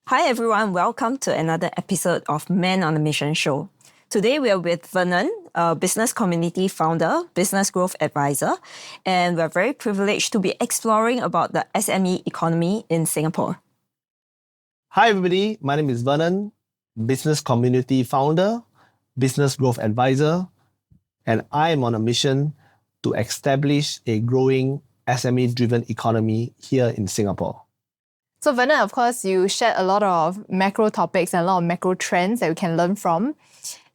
Hi everyone, welcome to another episode of Man on a Mission show. Today we are with Vernon, a business community founder, business growth advisor, and we're very privileged to be exploring about the SME economy in Singapore. Hi everybody, my name is Vernon, business community founder, business growth advisor, and I am on a mission to establish a growing SME-driven economy here in Singapore. So Vernon, of course, you shared a lot of macro topics and a lot of macro trends that we can learn from.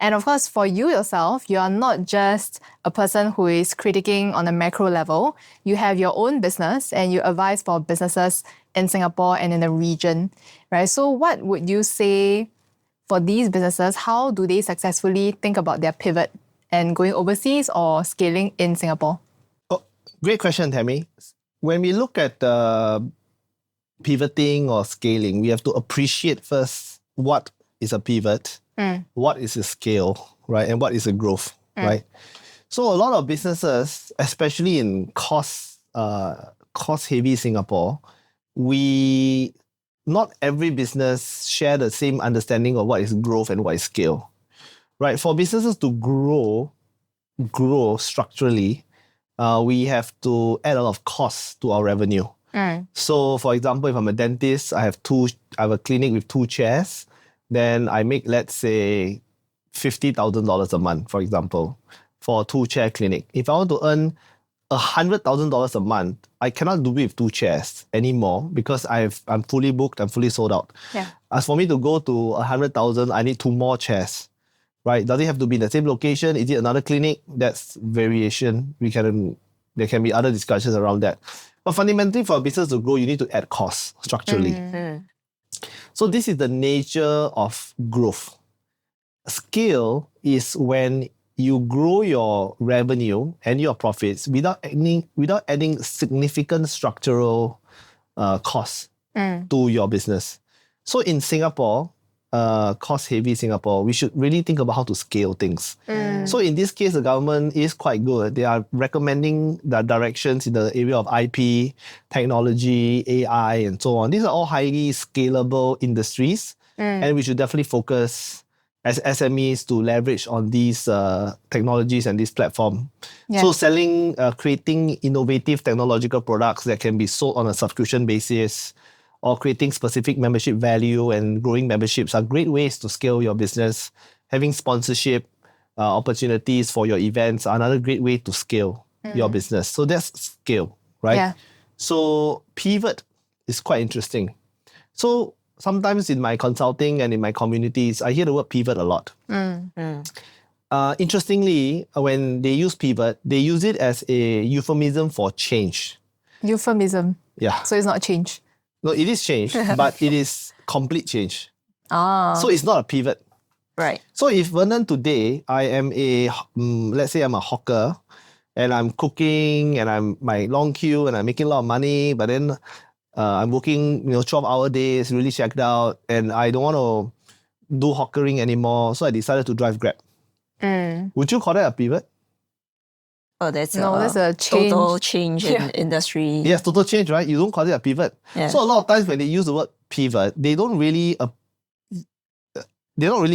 And of course, for you yourself, you are not just a person who is critiquing on a macro level. You have your own business and you advise for businesses in Singapore and in the region, right? So what would you say for these businesses? How do they successfully think about their pivot and going overseas or scaling in Singapore? Oh, great question, Tammy. When we look at pivoting or scaling, we have to appreciate first what is a pivot, what is a scale, right? And what is a growth, right? So a lot of businesses, especially in cost-heavy Singapore, not every business share the same understanding of what is growth and what is scale, right? For businesses to grow structurally, we have to add a lot of costs to our revenue. So, for example, if I'm a dentist, I have a clinic with 2 chairs, then I make, let's say, $50,000 a month, for example, for a 2-chair clinic. If I want to earn $100,000 a month, I cannot do it with 2 chairs anymore because I'm fully booked, I'm fully sold out. Yeah. As for me to go to 100,000, I need 2 more chairs, right? Does it have to be in the same location? Is it another clinic? That's variation. There can be other discussions around that. But fundamentally, for a business to grow, you need to add costs structurally. So this is the nature of growth. Scale is when you grow your revenue and your profits without adding significant structural costs to your business. So in Singapore, cost-heavy Singapore, we should really think about how to scale things. So in this case, the government is quite good. They are recommending the directions in the area of IP, technology, AI, and so on. These are all highly scalable industries, and we should definitely focus as SMEs to leverage on these technologies and this platform. Yeah. So creating innovative technological products that can be sold on a subscription basis, or creating specific membership value and growing memberships are great ways to scale your business. Having sponsorship opportunities for your events are another great way to scale your business. So that's scale, right? Yeah. So pivot is quite interesting. So sometimes in my consulting and in my communities, I hear the word pivot a lot. Interestingly, when they use pivot, they use it as a euphemism for change. Euphemism? Yeah. So it's not change? No, it is change, but it is complete change. So it's not a pivot. Right. So if Vernon today, I am let's say I'm a hawker and I'm cooking and I'm my long queue and I'm making a lot of money, but then I'm working 12-hour days, really checked out, and I don't want to do hawkering anymore. So I decided to drive Grab. Would you call that a pivot? Oh, that's a change. Total change in industry. Yes, total change, right? You don't call it a pivot. Yeah. So a lot of times when they use the word pivot, they're not really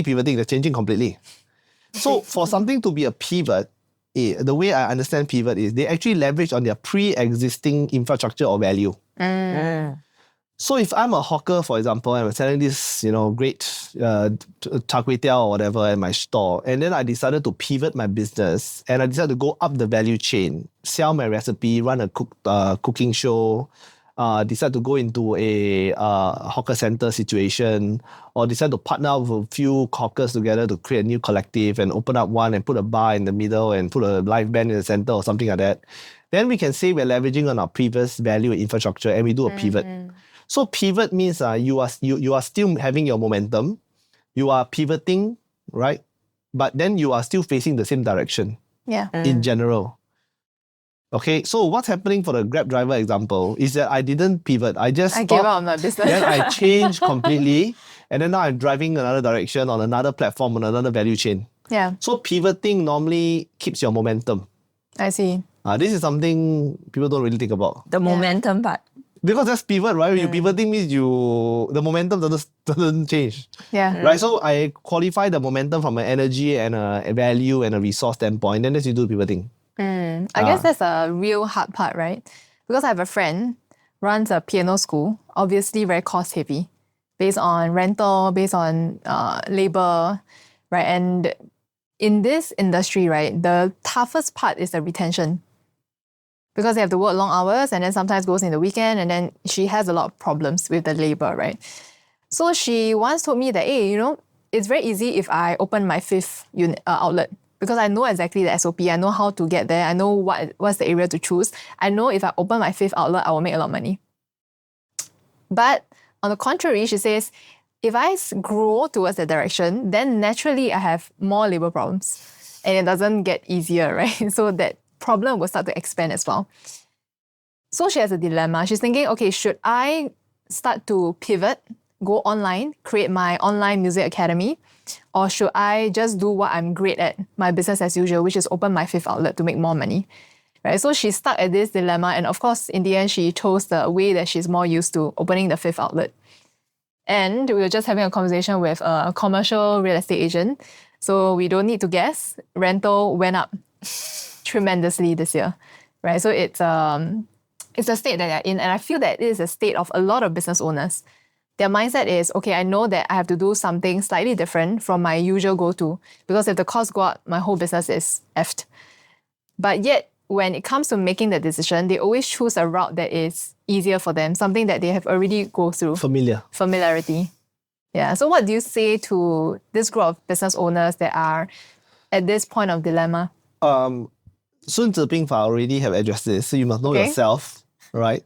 pivoting, they're changing completely. So for something to be a pivot, the way I understand pivot is they actually leverage on their pre-existing infrastructure or value. So if I'm a hawker, for example, and I'm selling this, great char kway teow or whatever at my store, and then I decided to pivot my business and I decided to go up the value chain, sell my recipe, run a cooking show, decide to go into a hawker center situation, or decide to partner up with a few hawkers together to create a new collective and open up one and put a bar in the middle and put a live band in the center or something like that, then we can say we're leveraging on our previous value and infrastructure and we do a pivot. So pivot means you are still having your momentum, you are pivoting, right? But then you are still facing the same direction. Yeah. In general. Okay, so what's happening for the Grab driver example is that I didn't pivot. I gave up on my business. Then I changed completely, and then now I'm driving another direction on another platform, on another value chain. Yeah. So pivoting normally keeps your momentum. I see. This is something people don't really think about. The momentum part. Because that's pivot, right? When you pivoting means the momentum doesn't change. Yeah. Right? So I qualify the momentum from an energy and a value and a resource standpoint. Then you do pivoting. I guess that's a real hard part, right? Because I have a friend runs a piano school, obviously very cost heavy, based on rental, based on labor, right? And in this industry, right, the toughest part is the retention. Because they have to work long hours and then sometimes goes in the weekend, and then she has a lot of problems with the labor, right? So she once told me that, hey, it's very easy if I open my fifth outlet, because I know exactly the SOP. I know how to get there. I know what's the area to choose. I know if I open my fifth outlet, I will make a lot of money. But on the contrary, she says, if I grow towards that direction, then naturally I have more labor problems and it doesn't get easier, right? So that problem will start to expand as well. So she has a dilemma. She's thinking, okay, should I start to pivot, go online, create my online music academy, or should I just do what I'm great at, my business as usual, which is open my fifth outlet to make more money? Right? So she's stuck at this dilemma. And of course, in the end, she chose the way that she's more used to, opening the fifth outlet. And we were just having a conversation with a commercial real estate agent. So we don't need to guess. Rental went up tremendously this year. Right? So it's a state that they're in. And I feel that it is a state of a lot of business owners. Their mindset is, okay, I know that I have to do something slightly different from my usual go-to, because if the costs go up, my whole business is effed. But yet, when it comes to making the decision, they always choose a route that is easier for them, something that they have already go through. Familiarity. Yeah. So what do you say to this group of business owners that are at this point of dilemma? Sun Tzu Bing Fa already have addressed this, so you must know yourself, right?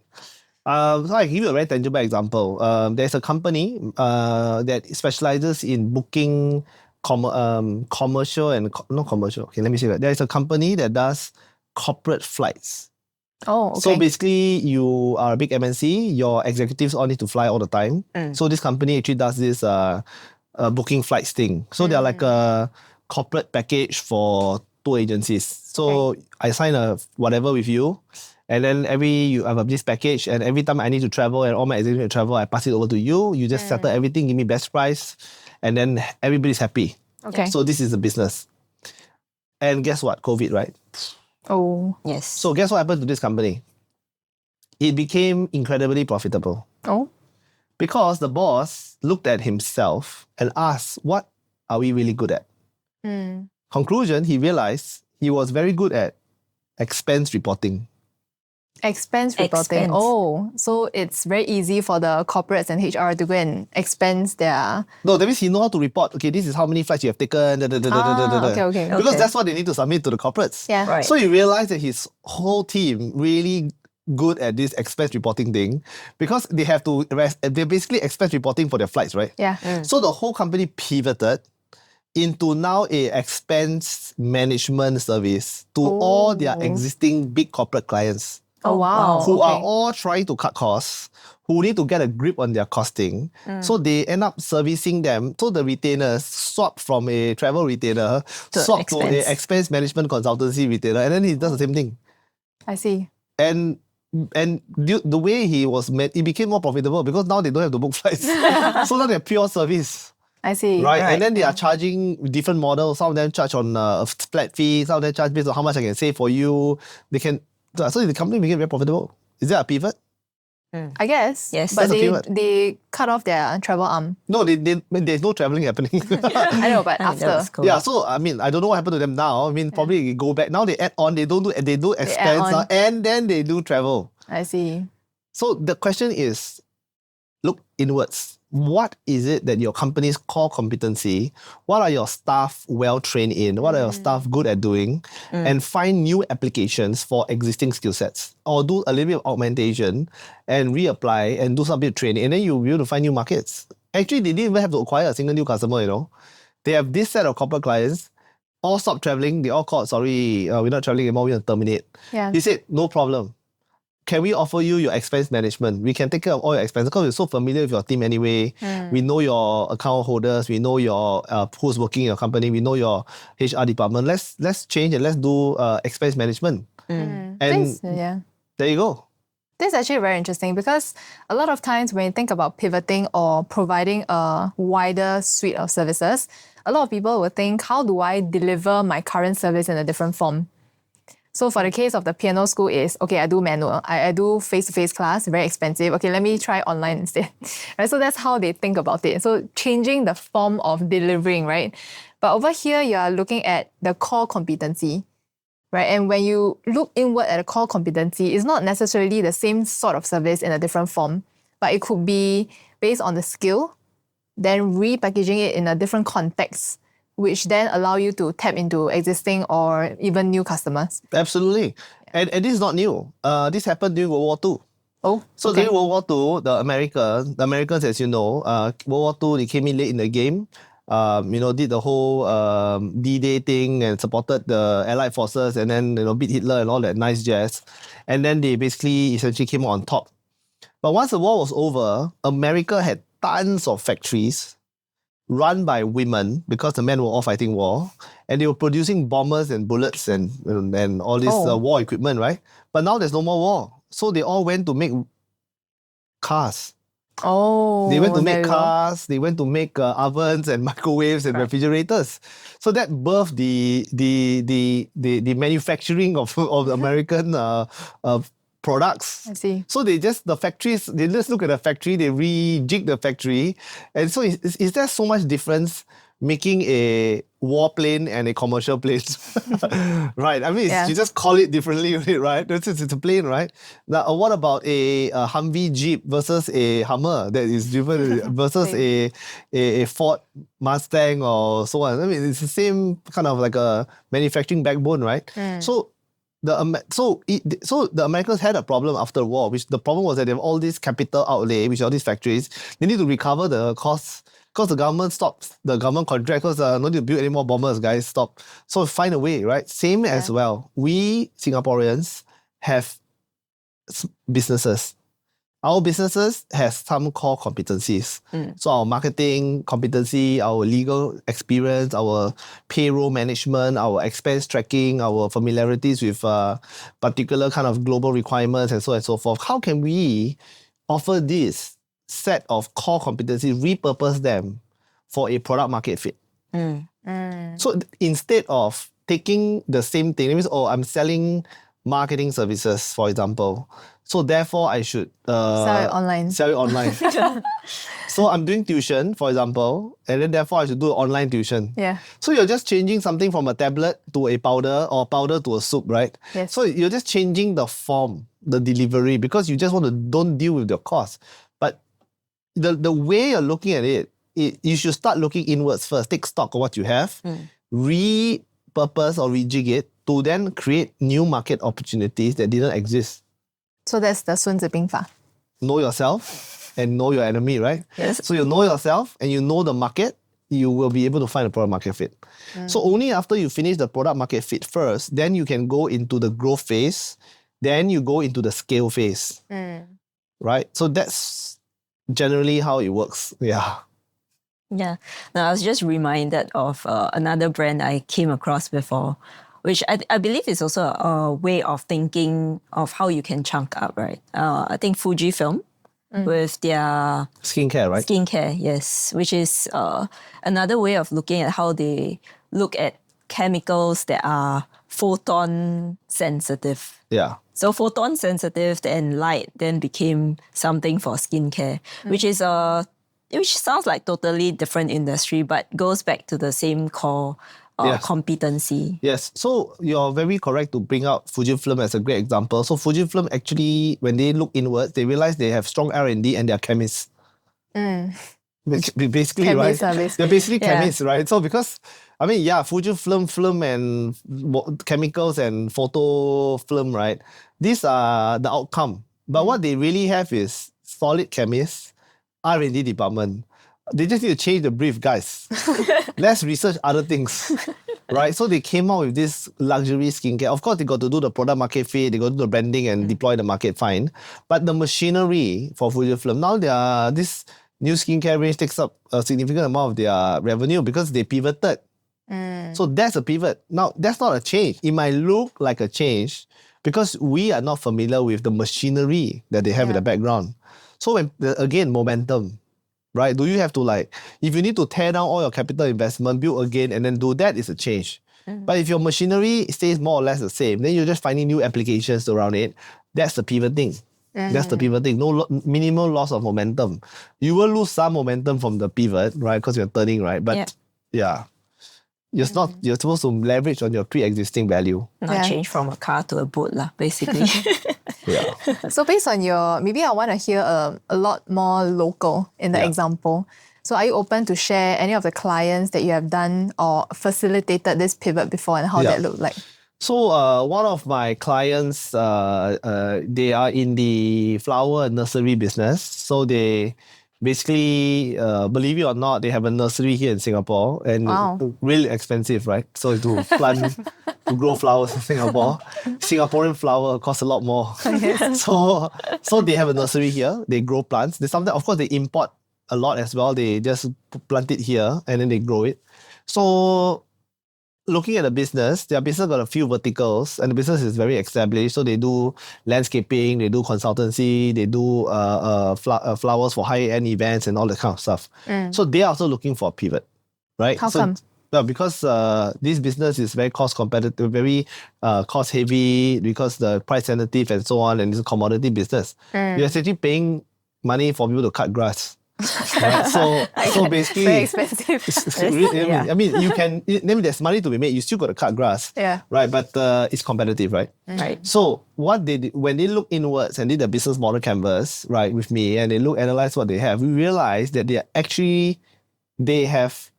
So I give you a very tangible example. There's a company that specializes in booking commercial and not commercial. Okay, let me say that. There's a company that does corporate flights. Oh, okay. So basically, you are a big MNC. Your executives all need to fly all the time. So this company actually does this booking flights thing. So they're like a corporate package for tour agencies. So I sign a whatever with you. And then you have this package, and every time I need to travel and all my executives travel, I pass it over to you. You just settle everything, give me best price, and then everybody's happy. Okay. So this is the business. And guess what? COVID, right? Oh. Yes. So guess what happened to this company? It became incredibly profitable. Oh. Because the boss looked at himself and asked, what are we really good at? Conclusion, he realized he was very good at expense reporting. Expense reporting. Oh, so it's very easy for the corporates and HR to go and expense their... No, that means he knows how to report. Okay, this is how many flights you have taken. Okay. Because that's what they need to submit to the corporates. Yeah. Right. So you realize that his whole team really good at this expense reporting thing, because they have to they're basically expense reporting for their flights, right? Yeah. So the whole company pivoted into now a expense management service to all their existing big corporate clients. Oh, wow. Who are all trying to cut costs, who need to get a grip on their costing. So they end up servicing them. So the retainers swap from a travel retailer, swap to an expense management consultancy retailer, and then he does the same thing. I see. And the way he was made, it became more profitable because now they don't have to book flights. So now they're pure service. I see. Right? And then they are charging different models. Some of them charge on a flat fee, some of them charge based on how much I can save for you. So the company became very profitable. Is that a pivot? I guess. Yes. But That's they cut off their travel arm. No, there's no traveling happening. I know, but That was after. cool. Yeah, so I mean, I don't know what happened to them now. I mean, probably they go back. Now they add on, they do expense on. now, and then they do travel. I see. So the question is, look inwards. What is it that your company's core competency? What are your staff well trained in? What are your staff good at doing? And find new applications for existing skill sets. Or do a little bit of augmentation and reapply and do some bit of training. And then you'll be able to find new markets. Actually, they didn't even have to acquire a single new customer, They have this set of corporate clients, all stopped traveling. They all called, sorry, we're not traveling anymore, we're going to terminate. Yeah. He said, no problem. Can we offer you your expense management? We can take care of all your expenses because we're so familiar with your team anyway. We know your account holders. We know your who's working in your company. We know your HR department. Let's change and let's do expense management. And there you go. This is actually very interesting because a lot of times when you think about pivoting or providing a wider suite of services, a lot of people will think, how do I deliver my current service in a different form? So for the case of the piano school is, okay, I do manual. I do face-to-face class, very expensive. Okay, let me try online instead. Right? So that's how they think about it. So changing the form of delivering, right? But over here, you are looking at the core competency, right? And when you look inward at a core competency, it's not necessarily the same sort of service in a different form, but it could be based on the skill, then repackaging it in a different context, which then allow you to tap into existing or even new customers. Absolutely. And this is not new. This happened during World War II. Oh, So okay. during World War II, the Americans, as you know, World War II, they came in late in the game. Did the whole D-Day thing and supported the Allied forces and then, beat Hitler and all that nice jazz. And then they basically essentially came on top. But once the war was over, America had tons of factories run by women because the men were all fighting war, and they were producing bombers and bullets and all this war equipment, right? But now there's no more war. So they all went to make cars. Oh, They went to there make you go. cars, they went to make ovens and microwaves and refrigerators. So that birthed the manufacturing of American products. I see. So they just look at the factory, they rejig the factory. And so is there so much difference making a warplane and a commercial plane? Right. I mean, you just call it differently, right? It's a plane, right? Now, what about a Humvee Jeep versus a Hummer that is driven versus a Ford Mustang or so on? I mean, it's the same kind of like a manufacturing backbone, right? So the Americans had a problem after the war, which the problem was that they have all this capital outlay, which are all these factories. They need to recover the costs because the government stopped the government contract because no need to build any more bombers, guys, stop. So find a way, right? Same as well. We Singaporeans have businesses. Our businesses has some core competencies. So our marketing competency, our legal experience, our payroll management, our expense tracking, our familiarities with particular kind of global requirements and so on and so forth. How can we offer this set of core competencies, repurpose them for a product market fit? So instead of taking the same thing, that means, I'm selling marketing services, for example. So therefore, I should Sell it online. So I'm doing tuition, for example, and then therefore I should do online tuition. Yeah. So you're just changing something from a tablet to a powder or powder to a soup, right? Yes. So you're just changing the form, the delivery, because you just don't deal with the cost. But the way you're looking at it, you should start looking inwards first. Take stock of what you have, repurpose or rejig it to then create new market opportunities that didn't exist. So that's the 孙子兵法. Know yourself and know your enemy, right? Yes. So you know yourself and you know the market, you will be able to find a product market fit. So only after you finish the product market fit first, then you can go into the growth phase, then you go into the scale phase. Right? So that's generally how it works. Yeah. Yeah. Now, I was just reminded of another brand I came across before, which I believe is also a way of thinking of how you can chunk up, right? I think Fujifilm with their Skincare, right? skincare, yes, which is another way of looking at how they look at chemicals that are photon sensitive. Yeah. So photon sensitive and light then became something for skincare, which sounds like totally different industry, but goes back to the same core competency. Yes. So you're very correct to bring out Fujifilm as a great example. So Fujifilm actually, when they look inwards, they realize they have strong R&D and they are chemists. Basically, Chemists, right? They're basically chemists, right? So because, Fujifilm, film and chemicals and photo film, right? These are the outcome. But what they really have is solid chemists, R&D department. They just need to change the brief, guys. Let's research other things, right? So they came out with this luxury skincare. Of course, they got to do the product market fit, they got to do the branding and deploy the market, fine. But the machinery for Fujifilm, now this new skincare range takes up a significant amount of their revenue because they pivoted. So that's a pivot. Now, that's not a change. It might look like a change, because we are not familiar with the machinery that they have in the background. So when again, momentum, right? Do you have to if you need to tear down all your capital investment, build again, and then do that, is a change. But if your machinery stays more or less the same, then you're just finding new applications around it. That's the pivoting. That's the pivoting. No minimal loss of momentum. You will lose some momentum from the pivot, right? Because you're turning, right? But you're supposed to leverage on your pre-existing value. Not change from a car to a boat, basically. Yeah. So based on maybe I want to hear a lot more local in the example. So are you open to share any of the clients that you have done or facilitated this pivot before and how that looked like? So one of my clients, they are in the flower and nursery business. So they basically, believe it or not, they have a nursery here in Singapore, and really expensive, right? So to plant, to grow flowers in Singapore, Singaporean flower costs a lot more. So they have a nursery here. They grow plants. They sometimes, of course, they import a lot as well. They just plant it here and then they grow it. So looking at the business, their business got a few verticals, and the business is very established. So they do landscaping, they do consultancy, they do flowers for high-end events and all that kind of stuff. So they are also looking for a pivot, right? How come? Well, because this business is very cost competitive, very cost heavy, because the price sensitive and so on, and it's a commodity business. You're essentially paying money for people to cut grass. Right? So basically, very expensive. I mean, you can. There's money to be made. You still got to cut grass. Right. But it's competitive, right? Right. So what they did, when they look inwards and did the business model canvas, right, with me, and they analyze what they have, we realize that they have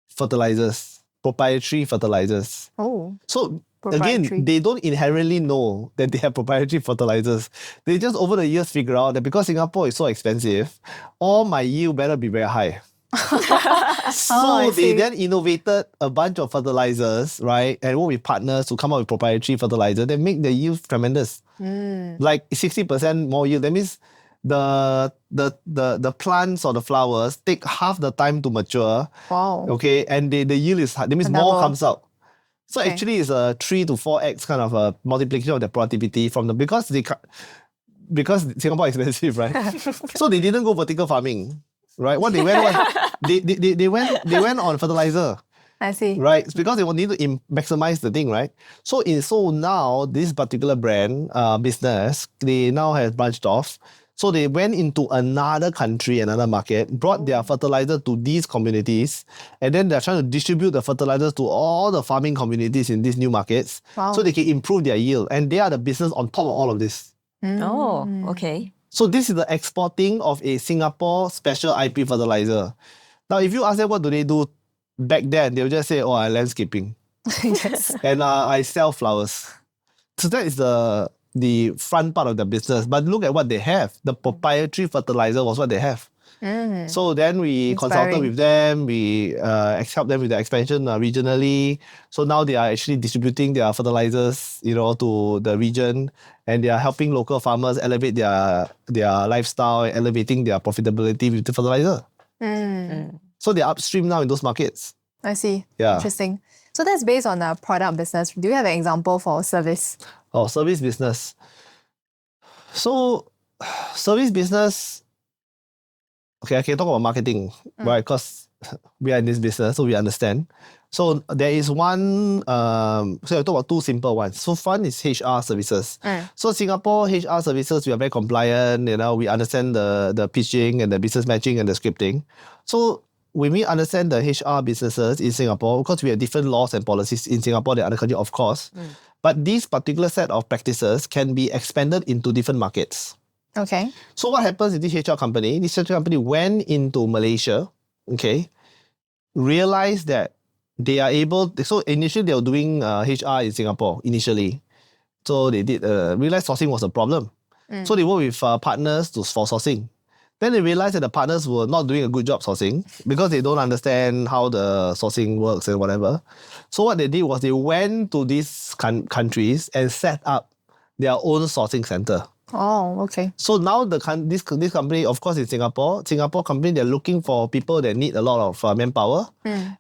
fertilizers, proprietary fertilizers. Oh. So again, they don't inherently know that they have proprietary fertilizers. They just over the years figure out that because Singapore is so expensive, all my yield better be very high. So they then innovated a bunch of fertilizers, right? And work with partners to come up with proprietary fertilizer that make the yield tremendous. Like 60% more yield. That means the plants or the flowers take half the time to mature. Wow. Okay, and the yield is high. That means more comes out. So actually, it's a 3 to 4x kind of a multiplication of the productivity from because Singapore is expensive, right? So they didn't go vertical farming, right? What they went was they went on fertilizer. I see. Right, it's because they need to maximize the thing, right? So now this particular brand business, they now have branched off. So they went into another country, another market, brought their fertilizer to these communities, and then they're trying to distribute the fertilizers to all the farming communities in these new markets so they can improve their yield. And they are the business on top of all of this. Oh, okay. So this is the exporting of a Singapore special IP fertilizer. Now, if you ask them what do they do back then, they'll just say, I landscaping. Yes. And I sell flowers. So that is the front part of the business. But look at what they have. The proprietary fertilizer was what they have. So then we consulted with them. We helped them with the expansion regionally. So now they are actually distributing their fertilizers, to the region, and they are helping local farmers elevate their lifestyle, elevating their profitability with the fertilizer. So they're upstream now in those markets. I see. Yeah. Interesting. So that's based on a product business. Do you have an example for service? Oh, service business. So, service business. Okay, I can talk about marketing, right? Because we are in this business, so we understand. So there is one. So I talk about two simple ones. So one is HR services. So Singapore HR services, we are very compliant. We understand the pitching and the business matching and the scripting. So when we understand the HR businesses in Singapore, because we have different laws and policies in Singapore than other countries, of course. But this particular set of practices can be expanded into different markets. Okay. So what happens in this HR company? This HR company went into Malaysia, okay, realized that they are able. So initially they were doing HR in Singapore initially. So they did realized sourcing was a problem. So they worked with partners for sourcing. Then they realized that the partners were not doing a good job sourcing because they don't understand how the sourcing works and whatever. So what they did was they went to these countries and set up their own sourcing center. Oh, okay. So now this company, of course, in Singapore company, they're looking for people that need a lot of manpower.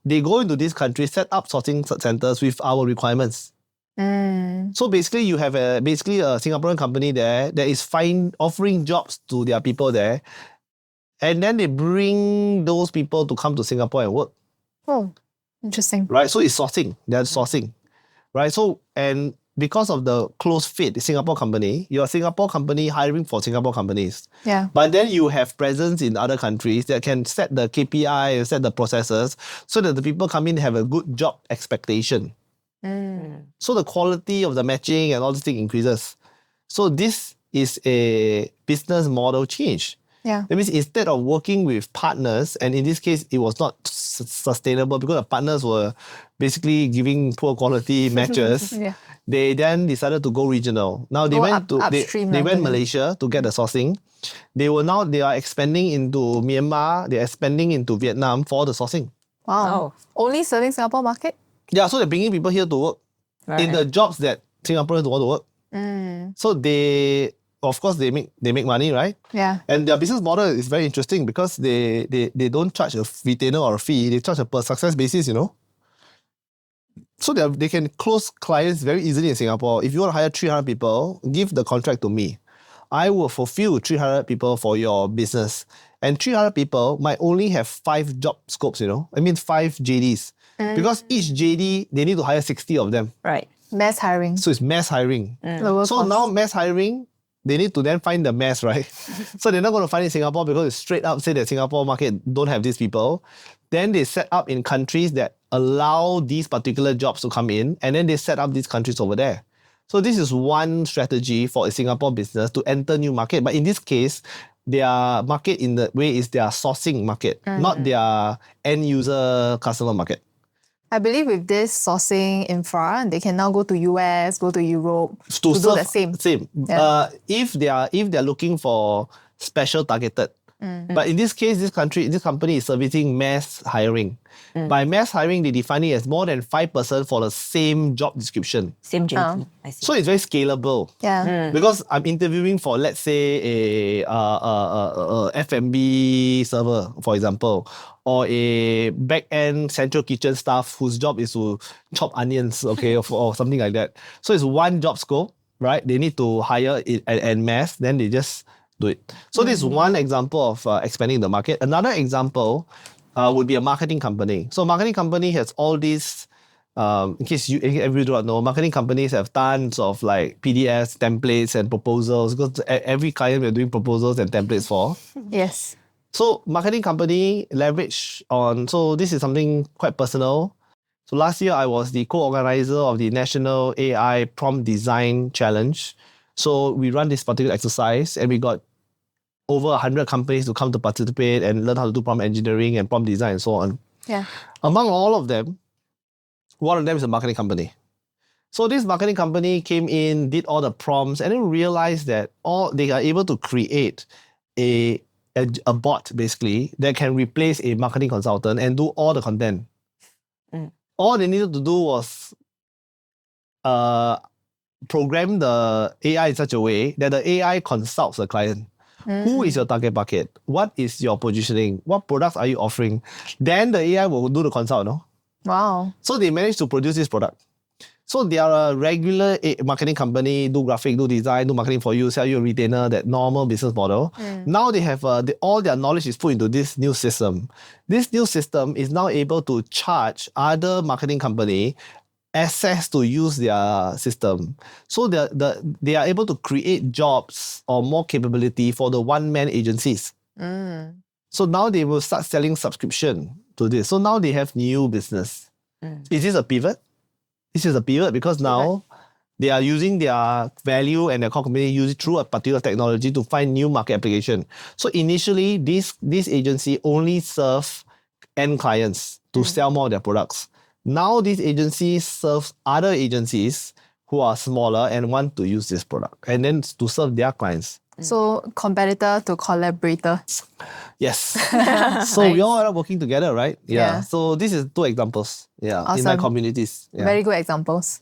They go into these countries, set up sourcing centers with our requirements. So basically, you have a Singaporean company there that is offering jobs to their people there, and then they bring those people to come to Singapore and work. Oh, interesting. Right, so it's sourcing. They're sourcing, right? So and because of the close fit, Singapore company, you're a Singapore company hiring for Singapore companies. Yeah. But then you have presence in other countries that can set the KPI and set the processes so that the people come in have a good job expectation. So the quality of the matching and all this thing increases. So this is a business model change. Yeah. That means instead of working with partners, and in this case, it was not sustainable because the partners were basically giving poor quality matches. Yeah. They then decided to go regional. Now they upstream they went actually. Malaysia to get the sourcing. They are expanding into Myanmar. They're expanding into Vietnam for the sourcing. Wow. Only serving Singapore market? Yeah, so they're bringing people here to work in the jobs that Singaporeans want to work. So of course they make money, right? Yeah. And their business model is very interesting because they don't charge a retainer or a fee. They charge a per success basis, So they can close clients very easily in Singapore. If you want to hire 300 people, give the contract to me. I will fulfill 300 people for your business. And 300 people might only have 5 job scopes, 5 JDs. Because each JD, they need to hire 60 of them. Right. Mass hiring. So it's mass hiring. Lower So cost. now mass hiring, they need to then find the mass, right? So they're not going to find it in Singapore because it's straight up say that Singapore market don't have these people. Then they set up in countries that allow these particular jobs to come in, and then they set up these countries over there. So this is one strategy for a Singapore business to enter new market. But in this case, their market in the way is their sourcing market, not their end user customer market. I believe with this sourcing infra, they can now go to US, go to Europe to do the same. Yeah. If they're looking for special targeted. But in this case, this company is servicing mass hiring. By mass hiring, they define it as more than 5% for the same job description. Same JD. I see. So it's very scalable. Yeah. Because I'm interviewing for, let's say, a F&B server, for example, or a back-end central kitchen staff whose job is to chop onions, okay, or something like that. So it's one job scope, right? They need to hire it en masse, then they just do it. So this is one example of expanding the market. Another example would be a marketing company. So marketing company has all these, in case everybody do not know, marketing companies have tons of like PDFs, templates and proposals because every client we're doing proposals and templates for. Yes. So marketing company leverage on, so this is something quite personal. So last year I was the co-organizer of the National AI Prompt Design Challenge. So we run this particular exercise and we got over 100 companies to come to participate and learn how to do prompt engineering and prompt design and so on. Yeah. Among all of them, one of them is a marketing company. So this marketing company came in, did all the prompts, and then realized that they are able to create a bot basically that can replace a marketing consultant and do all the content. All they needed to do was program the AI in such a way that the AI consults the client. Who is your target market? What is your positioning? What products are you offering? Then the AI will do the consult, no? Wow. So they managed to produce this product. So they are a regular marketing company, do graphic, do design, do marketing for you, sell you a retainer, that normal business model. Now they have all their knowledge is put into this new system. This new system is now able to charge other marketing company access to use their system. So they are able to create jobs or more capability for the one-man agencies. So now they will start selling subscription to this. So now they have new business. Is this a pivot? This is a pivot because now they are using their value and their core company use it through a particular technology to find new market application. So initially, this agency only serve end clients to sell more of their products. Now this agency serves other agencies who are smaller and want to use this product and then to serve their clients. So competitor to collaborator. Yes. So we all are working together, right? Yeah. So this is 2 examples. Yeah. In my Awesome. communities. Yeah. Very good examples.